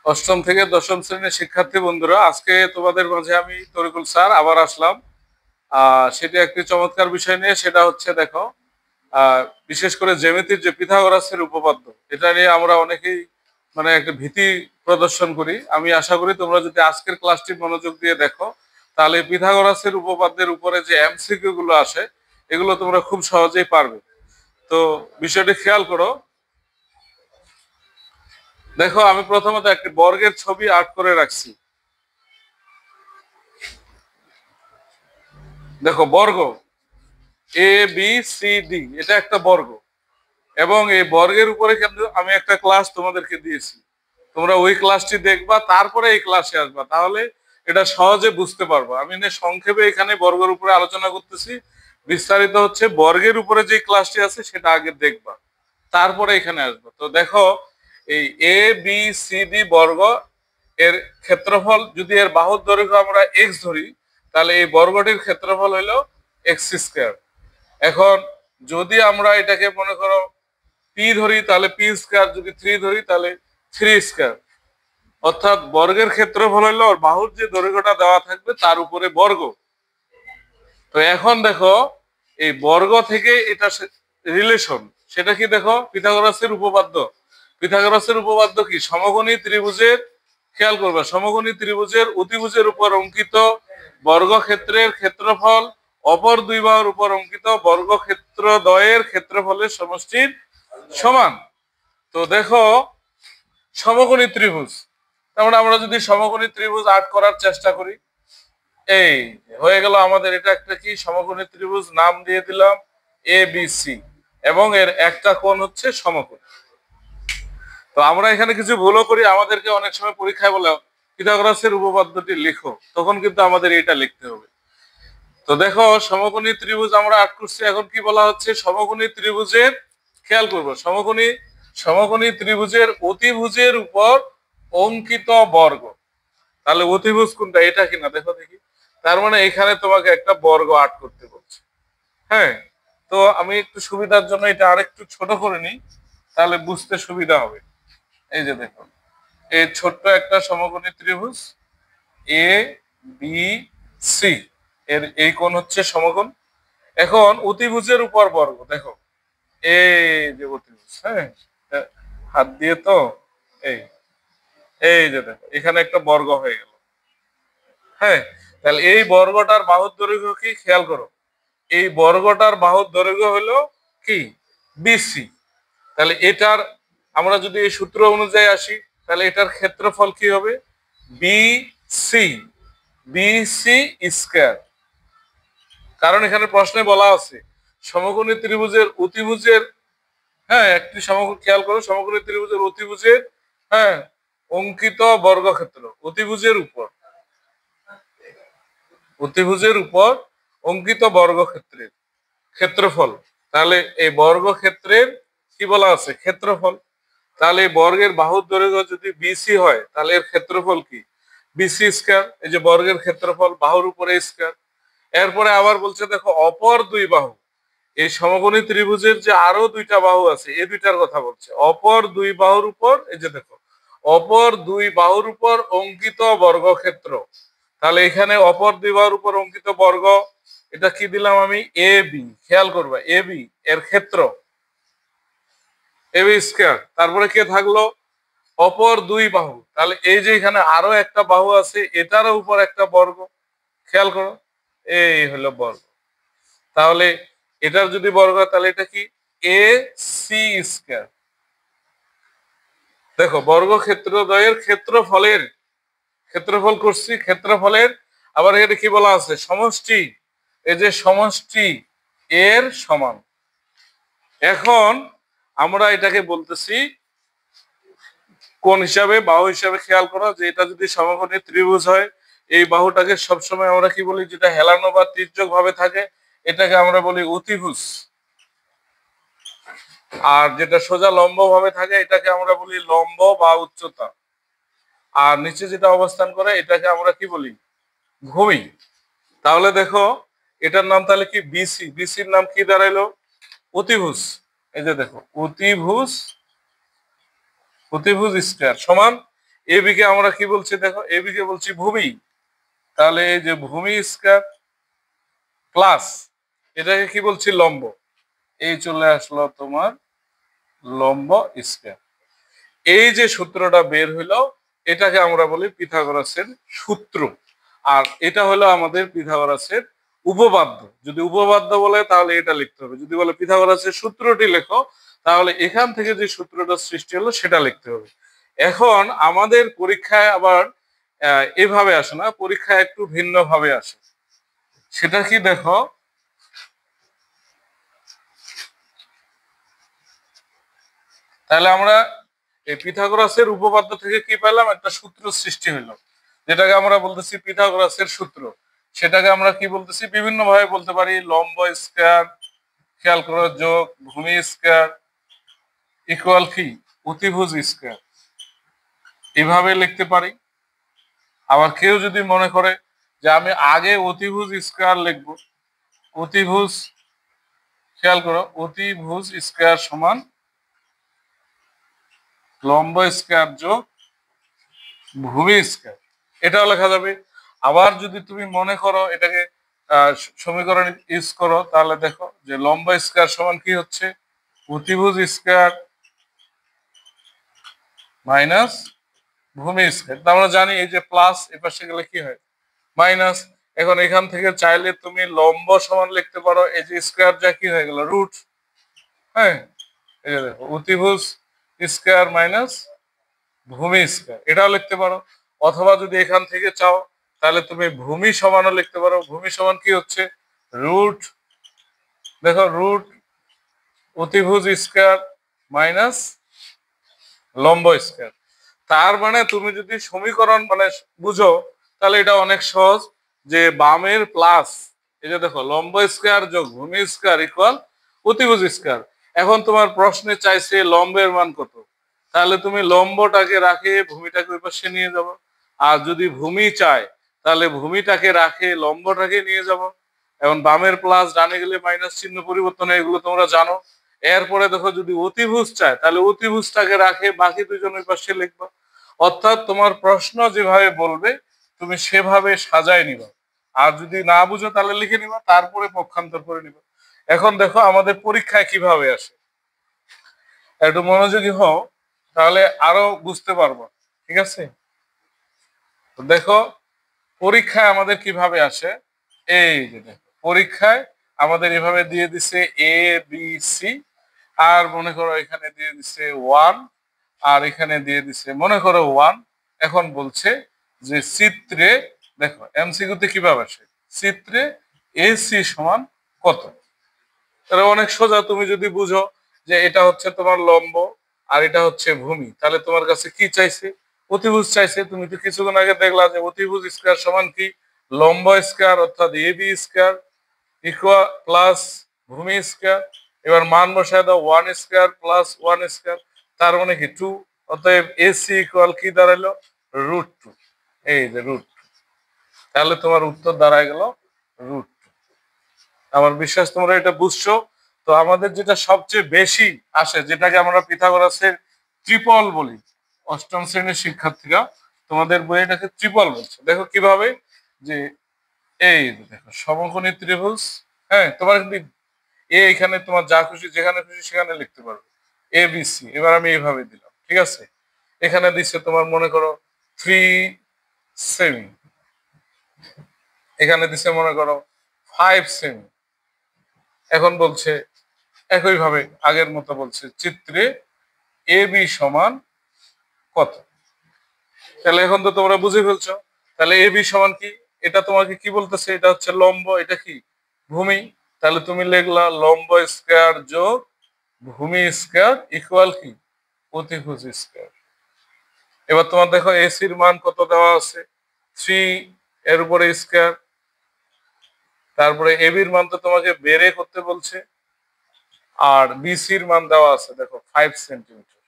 অষ্টম থেকে দশম শ্রেণীর শিক্ষার্থী বন্ধুরা, আজকে তোমাদের মাঝে আমি তরিকুল স্যার আবার আসলাম। সেটা একটি চমৎকার বিষয় নিয়ে, সেটা হচ্ছে দেখো, আহ, বিশেষ করে জ্যামিতির যে পিথাগোরাসের উপপাদ্য, এটা নিয়ে আমরা অনেকেই মানে একটা ভীতি প্রদর্শন করি। আমি আশা করি তোমরা যদি আজকের ক্লাসটি মনোযোগ দিয়ে দেখো, তাহলে পিথাগোরাসের উপপাদ্যের উপরে যে এমসিকিউ গুলো আসে, এগুলো তোমরা খুব সহজেই পারবে। তো বিষয়টি খেয়াল করো। দেখো, আমি প্রথমত একটি বর্গের ছবি আর্ট করে রাখছি। দেখো, বর্গ এ বি সি ডি, এটা একটা বর্গ, এবং এই বর্গের উপরে কিন্তু আমি একটা ক্লাস তোমাদেরকে দিয়েছি। তোমরা ওই ক্লাসটি দেখবা, তারপরে এই ক্লাসে আসবা, তাহলে এটা সহজে বুঝতে পারবো। আমি সংক্ষেপে এখানে বর্গের উপরে আলোচনা করতেছি, বিস্তারিত হচ্ছে বর্গের উপরে যে ক্লাসটি আছে সেটা আগে দেখবা, তারপরে এখানে আসবো। তো দেখো, এই এ বি সি ডি বর্গ, এর ক্ষেত্রফল, যদি এর বাহুর দৈর্ঘ্য আমরা এক্স ধরি, তাহলে এই বর্গটির ক্ষেত্রফল হলো এক্স স্কোয়ার। এখন যদি আমরা এটাকে মনে করো পি ধরি, তাহলে পি স্কোয়ার, যদি থ্রি ধরি তাহলে থ্রি স্কোয়ার। অর্থাৎ বর্গের ক্ষেত্রফল হলো ওর বাহুর যে দৈর্ঘ্যটা দেওয়া থাকবে তার উপরে বর্গ। তো এখন দেখো, এই বর্গ থেকে এটা রিলেশন, সেটা কি দেখো, পিথাগোরাসের উপপাদ্য। পিথাগোরাসের উপপাদ্য কি? সমকোণী ত্রিভুজের, খেয়াল করবে, সমকোণী ত্রিভুজের অতিভুজের উপর অঙ্কিত বর্গক্ষেত্রের ক্ষেত্রফল অপর দুই বাহুর উপর অঙ্কিত বর্গক্ষেত্র দ্বয়ের ক্ষেত্রফলের সমষ্টির সমান। তো দেখো, সমকোণী ত্রিভুজ, তার মানে আমরা যদি সমকোণী ত্রিভুজ আর্ট করার চেষ্টা করি, এই হয়ে গেল আমাদের এটা একটা কি সমকোণী ত্রিভুজ, নাম দিয়ে দিলাম এ বি সি, এবং এর একটা কোণ হচ্ছে সমকোণ। তো আমরা এখানে কিছু ভুলও করি, আমাদেরকে অনেক সময় পরীক্ষায় বলে পিথাগোরাসের উপপাদ্যটি লিখো, তখন কিন্তু আমাদের এটা লিখতে হবে। তো দেখো, সমকোণী ত্রিভুজ আমরা আর্ট করছি, এখন কি বলা হচ্ছে, সমকোণী ত্রিভুজের, খেয়াল করবো, সমকোণী সমকোণী ত্রিভুজের অতিভুজের উপর অঙ্কিত বর্গ। তাহলে অতিভুজ কোনটা, এটা কিনা দেখো দেখি। তার মানে এখানে তোমাকে একটা বর্গ আর্ট করতে বলছে। হ্যাঁ, তো আমি একটু সুবিধার জন্য এটা আরেকটু ছোট করে নিই, তাহলে বুঝতে সুবিধা হবে। এই যে দেখো, এই ছোট্ট একটা সমকোণী ত্রিভুজ এ বি সি, এর এই কোণ হচ্ছে সমকোণ। এখন অতিভুজের উপর বর্গ, দেখো এই যে অতিভুজ, হ্যাঁ, হাত দিয়ে তো, এই এই যে দেখো, এখানে একটা বর্গ হয়ে গেল। হ্যাঁ, তাহলে এই বর্গটার বাহুর দৈর্ঘ্য কি, খেয়াল করো, এই বর্গটার বাহুর দৈর্ঘ্য হলো কি, বিসি। তাহলে এটার, আমরা যদি এই সূত্র অনুযায়ী আসি, তাহলে এটার ক্ষেত্রফল কি হবে, বি সি, বিসি স্কয়ার। কারণ এখানে প্রশ্নে বলা আছে সমকোণী ত্রিভুজের অতিভুজের, হ্যাঁ, একটি সমকোণ, খেয়াল করো, সমকোণী ত্রিভুজের অতিভুজের, হ্যাঁ, অঙ্কিত বর্গক্ষেত্র, অতিভুজের উপর, অতিভুজের উপর অঙ্কিত বর্গক্ষেত্রের ক্ষেত্রফল। তাহলে এই বর্গক্ষেত্রের কি বলা আছে, ক্ষেত্রফল। তাহলে এই বর্গের বাহুর দৈর্ঘ্য যদি বিসি হয়, তাহলে এর ক্ষেত্রফল কি, বিসি স্কয়ার। এই যে বর্গের ক্ষেত্রফল, বাহুর উপরে স্কয়ার। এরপরে আবার বলছে দেখো, অপর দুই বাহু, এই সমকোণী ত্রিভুজের যে আরো দুইটা বাহু আছে, এই দুইটার কথা বলছে, অপর দুই বাহুর উপর, এই যে দেখো, অপর দুই বাহুর উপর অঙ্কিত বর্গক্ষেত্র। তাহলে এখানে অপর দুই বাহুর উপর অঙ্কিত বর্গ, এটা কি দিলাম আমি, এ বি, খেয়াল করবা, এ বি এর ক্ষেত্র, এ বি স্কয়ার। তারপরে কে থাকলো, অপর দুই বাহু, তাহলে এই যে এখানে আরো একটা বাহু আছে, এটারও উপর একটা বর্গ, খেয়াল করো, এই হলো বর্গ। তাহলে এটার যদি বর্গ হয়, তাহলে এটা কি, এ সি স্কয়ার। দেখো, বর্গক্ষেত্র দ্বয়ের ক্ষেত্রফলের, ক্ষেত্রফল করছি, ক্ষেত্রফলের আবার এখানে কি বলা আছে, সমষ্টি, এই যে সমষ্টি এর সমান। এখন আমরা এটাকে বলতেছি কোন হিসাবে, বাহু হিসাবে। খেয়াল করো যে এটা যদি সমকোণী ত্রিভুজ হয়, এই বাহুটাকে সবসময় আমরা কি বলি, যেটা হেলানো বা তির্যক ভাবে থাকে, এটাকে আমরা বলি অতিভুজ। আর যেটা সোজা লম্ব ভাবে থাকে, এটাকে আমরা বলি লম্ব বা উচ্চতা। আর নিচে যেটা অবস্থান করে, এটাকে আমরা কি বলি, ভূমি। তাহলে দেখো, এটার নাম তাহলে কি, বিসি, বিসির নাম কি দাঁড়াইলো, অতিভুজ। এই যে দেখো, অতিভুজ অতিভুজ স্কয়ার সমান এবি কে আমরা কি বলছি দেখো, এবি কে বলছি ভূমি। তাহলে এই যে ভূমি স্কয়ার প্লাস এটাকে কি বলছি লম্ব, এই চলে আসলো তোমার লম্ব স্কয়ার। এই যে সূত্রটা বের হইলো এটাকে আমরা বলি পিথাগোরাসের সূত্র। আর এটা হলো আমাদের পিথাগোরাসের উপপাদ্য। যদি উপপাদ্য বলে তাহলে এটা লিখতে হবে, যদি বলে পিথাগোরাসের সূত্রটি লেখো তাহলে এখান থেকে যে সূত্রটা সৃষ্টি হলো সেটা লিখতে হবে। এখন আমাদের পরীক্ষায় আবার এভাবে আসে না, পরীক্ষায় একটু ভিন্ন ভাবে আসে। সেটা কি দেখো, তাহলে আমরা এই পিথাগোরাসের উপপাদ্য থেকে কি পেলাম, একটা সূত্র সৃষ্টি হলো যেটাকে আমরা বলতেছি পিথাগোরাসের সূত্র। সেটাকে আমরা কি বলতেছি, বিভিন্ন ভাবে বলতে পারি, লম্ব স্কয়ার, খেয়াল করো, যোগ ভূমি স্কয়ার ইকুয়াল কি অতিভুজ স্কয়ার, এভাবে লিখতে পারি। আবার কেউ যদি মনে করে যে আমি আগে অতিভুজ স্কয়ার লিখবো, অতিভুজ, খেয়াল করো, অতিভুজ স্কয়ার সমান লম্ব স্কয়ার যোগ ভূমি স্কয়ার, এটাও লেখা যাবে। আবার যদি তুমি মনে করো এটাকে সমীকরণ ইউজ করো, তাহলে দেখো যে লম্ব স্কয়ার সমান কি হচ্ছে অতিভুজ স্কয়ার মাইনাস ভূমি স্কয়ার। আমরা জানি এই যে প্লাস এপাশে গেলে কি হয় মাইনাস। এখন এখান থেকে চাইলে তুমি লম্ব সমান লিখতে পারো এই যে স্কয়ার, যা কি হয়ে গেল রুট। হ্যাঁ, এই যে দেখো অতিভুজ স্কয়ার মাইনাস ভূমি স্কয়ার, এটাও লিখতে পারো। অথবা যদি এখান থেকে চাও তাহলে তুমি ভূমি সমানও লিখতে পারো। ভূমি সমান কি হচ্ছে রুট, দেখো রুট অতিভুজ স্কয়ার মাইনাস লম্ব স্কয়ার। তার মানে তুমি যদি সমীকরণ মানে বুঝো তাহলে এটা অনেক সহজ, যে বামের প্লাস এই যে দেখো লম্ব স্কয়ার যোগ ভূমি স্কয়ার ইকুয়াল অতিভুজ স্কয়ার। এখন তোমার প্রশ্নে চাইছে লম্বের মান কত, তাহলে তুমি লম্বটাকে রাখে ভূমিটাকে ওই পাশে নিয়ে যাবো। আর যদি ভূমি চায় তাহলে ভূমিটাকে রাখে লম্বটাকে নিয়ে যাব। এখন বামের প্লাস ডানে গেলে মাইনাস চিহ্ন পরিবর্তন হয়, এগুলো তোমরা জানো। এরপরে দেখো যদি অতিভুজ চায় তাহলে অতিভুজটাকে রাখে বাকি দুজন ওই পাশে লিখবা। অর্থাৎ তোমার প্রশ্ন যেভাবে বলবে তুমি সেভাবে সাজায় নিবা। আর যদি না বুঝো তাহলে লিখে নিবা, তারপরে পক্ষান্তর করে নিবা। এখন দেখো আমাদের পরীক্ষায় কিভাবে আসে, একটু মনোযোগী হও তাহলে আরো বুঝতে পারবো। ঠিক আছে, তো দেখো পরীক্ষায় আমাদের কিভাবে আসে। এই যে দেখো পরীক্ষায় আমাদের এভাবে দিয়ে দিছে এ বি সি, আর মনে করো এখানে দিয়ে দিছে 1, আর এখানে দিয়ে দিছে মনে করো 1। এখন বলছে যে চিত্রে দেখো এমসিকিউতে কিভাবে আসে, চিত্রে এসি সমান কত। তাহলে অনেক সোজা, তুমি যদি বুঝো যে এটা হচ্ছে তোমার লম্ব আর এটা হচ্ছে ভূমি, তাহলে তোমার কাছে কি চাইছে অতিভুজ চাইছে। তুমি তো কিছুক্ষণ আগে দেখলা যে অতিভুজ স্কয়ার সমান কি লম্ব স্কয়ার, অর্থাৎ A B square equal plus ভূমি স্কয়ার। এবার মান বসায় দাও 1 স্কয়ার প্লাস 1 স্কয়ার, তার মানে কি 2। অতএব এসি ইকুয়াল কি দাঁড়াইলো √2, এই যে √2। তাহলে তোমার উত্তর দাঁড়ায় গেল √2। আমার বিশ্বাস তোমরা এটা বুঝছো। তো আমাদের যেটা সবচেয়ে বেশি আসে, যেটাকে আমরা পিথাগোরাসের ট্রিপল বলি, অষ্টম শ্রেণীর শিক্ষার্থীরা তোমাদের বই এটাকে ট্রিপল বলছে। দেখো কিভাবে, যে এই যে দেখো সমকোণী ত্রিভুজ, হ্যাঁ তোমার কিন্তু এখানে তোমার যা খুশি যেখানে খুশি সেখানে লিখতে পারবে এ বি সি। এবার আমি এইভাবে দিলাম, ঠিক আছে। এখানে দিচ্ছে তোমার মনে করো 3 সেমি, এখানে দিচ্ছে মনে করো 5 সেমি। এখন বলছে একইভাবে আগের মতো বলছে চিত্রে এ বি সমান কত। তাহলে এখন তো তোমরা বুঝে ফেলছো, তাহলে এ বি সমান কি, এটা তোমাকে কি বলতেছে, এটা হচ্ছে লম্ব, এটা কি ভূমি। তাহলে তুমি লিখলা লম্ব স্কয়ার যোগ ভূমি স্কয়ার ইকুয়াল কি অতিভুজ স্কয়ার। এবার তোমার দেখো এসির মান কত দেওয়া আছে 3, এর উপরে স্কয়ার। তারপরে এবির মান তো তোমাকে বেরে করতে বলছে, আর বিসির মান দেওয়া আছে দেখো 5 সেন্টিমিটার।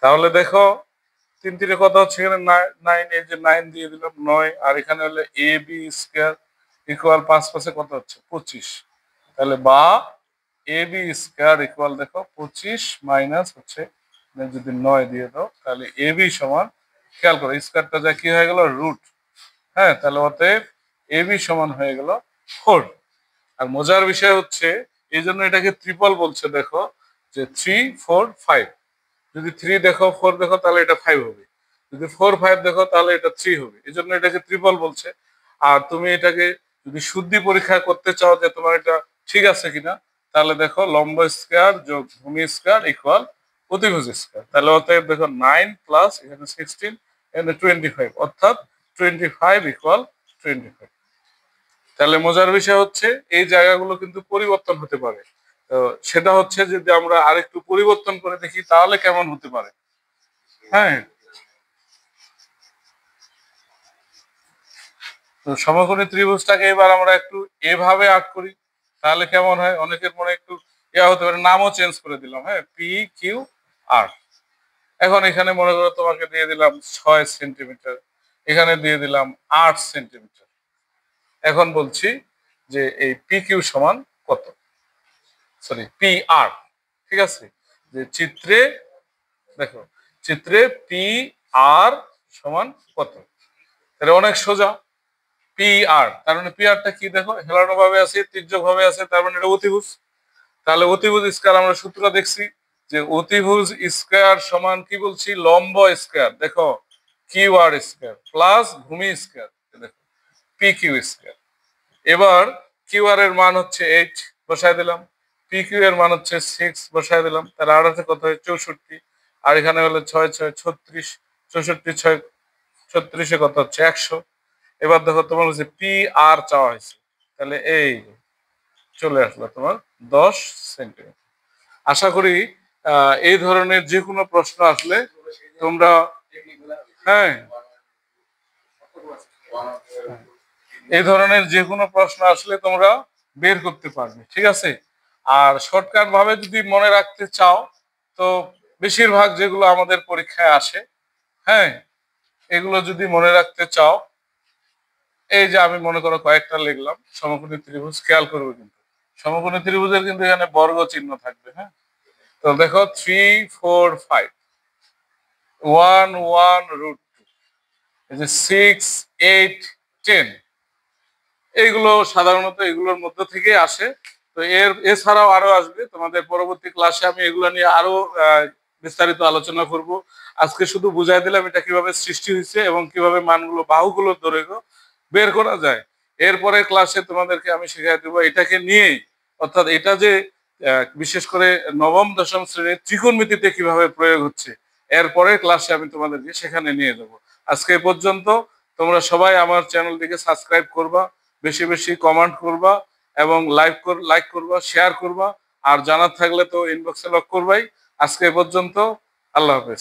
তাহলে দেখো 3 3 কত হচ্ছে এখানে 9, এই যে 9 দিয়ে দিলাম 9, আর এখানে হলো এ বি স্কয়ার ইকুয়াল 5 5 কত হচ্ছে 25। তাহলে বা এ বি স্কয়ার ইকুয়াল দেখো 25 মাইনাস হচ্ছে যদি 9 দিয়ে দাও তাহলে এ বি সমান, খেয়াল করো স্কয়ারটা যা কি হয়ে গেল রুট। হ্যাঁ, তাহলে অতএব এ বি সমান হয়ে গেল 4। আর মজার বিষয় হচ্ছে এই জন্য এটাকে ট্রিপল বলছে, দেখো যে 3 4 5। যদি 3 দেখো 4 দেখো তাহলে এটা 5 হবে, যদি 4 5 দেখো তাহলে এটা 3 হবে, এই জন্য এটাকে ট্রিপল বলছে। আর তুমি এটাকে যদি শুদ্ধি পরীক্ষা করতে চাও যে তোমার এটা ঠিক আছে কিনা, তাহলে দেখো লম্ব স্কয়ার যোগ ভূমি স্কয়ার ইকুয়াল অতিভুজ স্কয়ার। তাহলে অতএব দেখো 9 প্লাস এখানে 16 এখানে 25, অর্থাৎ 25 ইকুয়াল 25। তাহলে মজার বিষয় হচ্ছে এই জায়গাগুলো কিন্তু পরিবর্তন হতে পারে। তো সেটা হচ্ছে যদি আমরা আরেকটু পরিবর্তন করে দেখি তাহলে কেমন হতে পারে। হ্যাঁ, তো সমকোণী ত্রিভুজটাকে এবার আমরা একটু এভাবে আর্ট করি, তাহলে কেমন হয়। অনেকের মনে একটু ইয়া হতে পারে, নামও চেঞ্জ করে দিলাম। হ্যাঁ, পি কিউ আর। এখন এখানে মনে করো তোমাকে দিয়ে দিলাম 6 সেন্টিমিটার, এখানে দিয়ে দিলাম 8 সেন্টিমিটার। এখন বলছি যে এই পি কিউ সমান কত, সরি পি আর। ঠিক আছে, যে চিত্রে দেখো, চিত্রে পি আর সমান কত। তাহলে অনেক সোজা, পি আর তার মানে পি আরটা কি, দেখো হেলানো ভাবে আছে, তির্যক ভাবে আছে, তার মানে এটা অতিভুজ। তাহলে অতিভুজ স্কয়ার আমরা সূত্র দেখছি যে অতিভুজ স্কয়ার সমান কি বলছি, লম্ব স্কয়ার, দেখো কিউ আর স্কয়ার প্লাস ভূমি স্কয়ার, দেখো পি কিউ স্কয়ার। এবার কিউ আর এর মান হচ্ছে 8, বসায় দিলাম। পি কিউ এর মান হচ্ছে 6, বসায় দিলাম। তাহলে 8 কত হয় 64, আর এখানে হলো 6 6 36, 64 6 36 কত হচ্ছে 100। এবার দেখো তোমার হচ্ছে পি আর চাওয়া হয়েছে, তাহলে এই চলে আসলো তোমার 10 সেন্টিমিটার। আশা করি এই ধরনের যে কোনো প্রশ্ন আসলে তোমরা, হ্যাঁ, এই ধরনের যে কোনো প্রশ্ন আসলে তোমরা বের করতে পারবে। ঠিক আছে, আর শর্টকাট ভাবে যদি মনে রাখতে চাও তো বেশিরভাগ যেগুলো আমাদের পরীক্ষায় আসে, হ্যাঁ, এগুলো যদি মনে রাখতে চাও, এই যে আমি মনে করো কয়েকটা লিখলাম সমকোণী ত্রিভুজ, খেয়াল করবে কিন্তু সমকোণী ত্রিভুজের কিন্তু এখানে বর্গ চিহ্ন থাকবে। হ্যাঁ, তো দেখো 3 4 5, 1 1 রুট 2, এই যে 6 8 10, এইগুলো সাধারণত এগুলোর মধ্যে থেকে আসে। তো এছাড়াও আরো আসবে, তোমাদের পরবর্তী ক্লাসে আমি এগুলো নিয়ে আরো বিস্তারিত আলোচনা করব। আজকে শুধু বুঝাই দিলাম এটা কিভাবে সৃষ্টি হয়েছে এবং কিভাবে মানগুলো বাহুগুলোর দৈর্ঘ্য বের করা যায়। এরপরে ক্লাসে তোমাদেরকে আমি শিখাই দেবো এটাকে নিয়েই, অর্থাৎ এটা যে বিশেষ করে নবম দশম শ্রেণীর ত্রিকোণমিতিতে কিভাবে প্রয়োগ হচ্ছে, এরপরে ক্লাসে আমি তোমাদেরকে সেখানে নিয়ে যাব। আজকে এ পর্যন্ত। তোমরা সবাই আমার চ্যানেলটিকে সাবস্ক্রাইব করবা, বেশি বেশি কমেন্ট করবা এবং লাইক করবা, শেয়ার করবা। আর জানার থাকলে তো ইনবক্সে লক করবাই। আজকে এ পর্যন্ত, আল্লাহ হাফেজ।